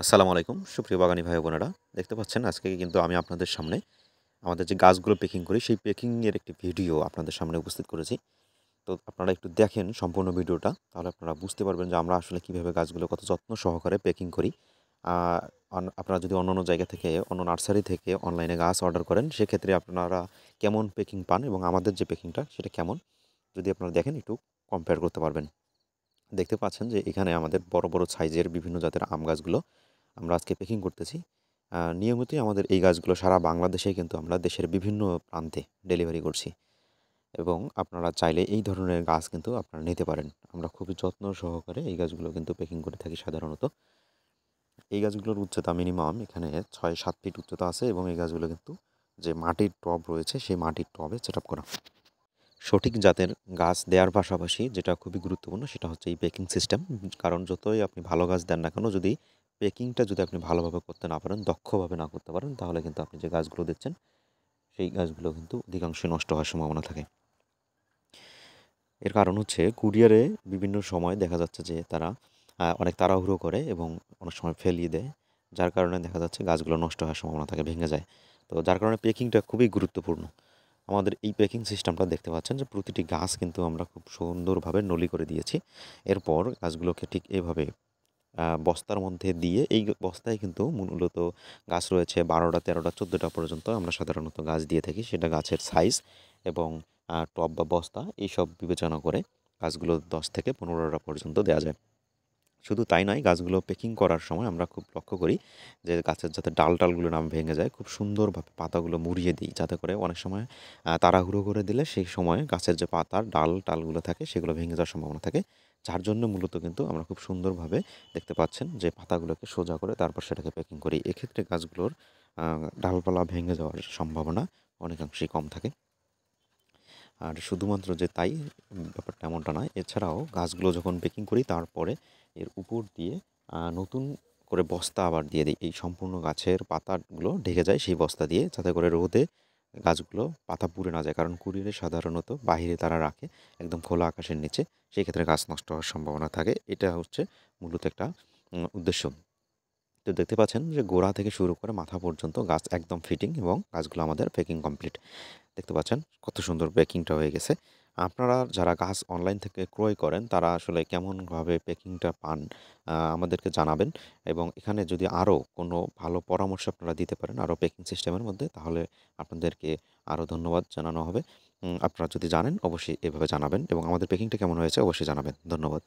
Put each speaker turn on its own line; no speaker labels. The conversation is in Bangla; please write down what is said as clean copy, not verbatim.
আসসালামু আলাইকুম সুপ্রিয় বাগানী ভাই বোনেরা, দেখতে পাচ্ছেন আজকে কিন্তু আমি আপনাদের সামনে আমাদের যে গাছগুলো পেকিং করি সেই পেকিংয়ের একটি ভিডিও আপনাদের সামনে উপস্থিত করেছি। তো আপনারা একটু দেখেন সম্পূর্ণ ভিডিওটা, তাহলে আপনারা বুঝতে পারবেন যে আমরা আসলে কীভাবে গাছগুলো কত যত্ন সহকারে পেকিং করি। আপনারা যদি অন্য জায়গা থেকে, অন্য নার্সারি থেকে অনলাইনে গাছ অর্ডার করেন, সেক্ষেত্রে আপনারা কেমন পেকিং পান এবং আমাদের যে পেকিংটা সেটা কেমন, যদি আপনারা দেখেন একটু কম্পেয়ার করতে পারবেন। দেখতে পাচ্ছেন যে এখানে আমাদের বড় বড় সাইজের বিভিন্ন জাতের আম গাছগুলো আমরা আজকে পেকিং করতেছি। নিয়মিতই আমাদের এই গাছগুলো সারা বাংলাদেশেই কিন্তু আমরা দেশের বিভিন্ন প্রান্তে ডেলিভারি করছি, এবং আপনারা চাইলে এই ধরনের গাছ কিন্তু আপনারা নিতে পারেন। আমরা খুবই যত্ন সহকারে এই গাছগুলো কিন্তু পেকিং করে থাকি সাধারণত। এই গাছগুলোর উচ্চতা মিনিমাম এখানে 6-7 ফিট উচ্চতা আছে, এবং এই গাছগুলো কিন্তু যে মাটির টব রয়েছে সেই মাটির টবে সেটআপ করা। সঠিক জাতের গাছ দেওয়ার পাশাপাশি যেটা খুবই গুরুত্বপূর্ণ সেটা হচ্ছে এই পেকিং সিস্টেম। কারণ যতই আপনি ভালো গাছ দেন না কেন, যদি পেকিংটা যদি আপনি ভালোভাবে করতে না পারেন, দক্ষভাবে না করতে পারেন, তাহলে কিন্তু আপনি যে গাছগুলো দিচ্ছেন সেই গাছগুলো কিন্তু অধিকাংশই নষ্ট হওয়ার সম্ভাবনা থাকে। এর কারণ হচ্ছে কুরিয়ারে বিভিন্ন সময় দেখা যাচ্ছে যে তারা অনেক তাড়াহুড়ো করে এবং অনেক সময় ফেলিয়ে দেয়, যার কারণে দেখা যাচ্ছে গাছগুলো নষ্ট হওয়ার সম্ভাবনা থাকে, ভেঙে যায়। তো যার কারণে পেকিংটা খুবই গুরুত্বপূর্ণ। আমাদের এই প্যাকিং সিস্টেমটা দেখতে পাচ্ছেন যে প্রতিটি গাছ কিন্তু আমরা খুব সুন্দরভাবে নলি করে দিয়েছি। এরপর গাছগুলোকে ঠিক এভাবে বস্তার মধ্যে দিয়ে, এই বস্তায় কিন্তু মূলত গাছ রয়েছে 12টা, 13টা, 14টা পর্যন্ত আমরা সাধারণত গাছ দিয়ে থাকি। সেটা গাছের সাইজ এবং টব বা বস্তা এইসব বিবেচনা করে গাছগুলো 10 থেকে 15টা পর্যন্ত দেওয়া যায়। শুধু তাই নয়, গাছগুলো পেকিং করার সময় আমরা খুব লক্ষ্য করি যে গাছের যাতে ডালগুলো না ভেঙে যায়, খুব সুন্দরভাবে পাতাগুলো মুড়িয়ে দিই, যাতে করে অনেক সময় তাড়াহুড়ো করে দিলে সেই সময় গাছের যে পাতার টালগুলো থাকে সেগুলো ভেঙে যাওয়ার সম্ভাবনা থাকে। যার জন্য মূলত কিন্তু আমরা খুব সুন্দরভাবে দেখতে পাচ্ছেন যে পাতাগুলোকে সোজা করে তারপর সেটাকে পেকিং করি। এক্ষেত্রে গাছগুলোর ডালপালা ভেঙে যাওয়ার সম্ভাবনা অনেকাংশেই কম থাকে। আর শুধুমাত্র যে তাই, ব্যাপারটা এমনটা নয়। এছাড়াও গাছগুলো যখন পেকিং করি তারপরে এর উপর দিয়ে নতুন করে বস্তা আবার দিয়ে দিই। এই সম্পূর্ণ গাছের পাতাগুলো ঢেকে যায় সেই বস্তা দিয়ে, যাতে করে রোদে গাছগুলো পাতা পুড়ে না যায়। কারণ কুরিয়ারে সাধারণত বাহিরে তারা রাখে একদম খোলা আকাশের নিচে, সেই ক্ষেত্রে গাছ নষ্ট হওয়ার সম্ভাবনা থাকে। এটা হচ্ছে মূলত একটা উদ্দেশ্য। তো দেখতে পাচ্ছেন যে গোড়া থেকে শুরু করে মাথা পর্যন্ত গাছ একদম ফিটিং, এবং গাছগুলো আমাদের পেকিং কমপ্লিট। দেখতে পাচ্ছেন কত সুন্দর প্যাকিংটা হয়ে গেছে। আপনারা যারা গাছ অনলাইন থেকে ক্রয় করেন তারা আসলে কেমনভাবে প্যাকিংটা পান, আমাদেরকে জানাবেন। এবং এখানে যদি আরও কোনো ভালো পরামর্শ আপনারা দিতে পারেন আরও প্যাকিং সিস্টেমের মধ্যে, তাহলে আপনাদেরকে আরও ধন্যবাদ জানানো হবে। আপনারা যদি জানেন অবশ্যই এভাবে জানাবেন, এবং আমাদের প্যাকিংটা কেমন হয়েছে অবশ্যই জানাবেন। ধন্যবাদ।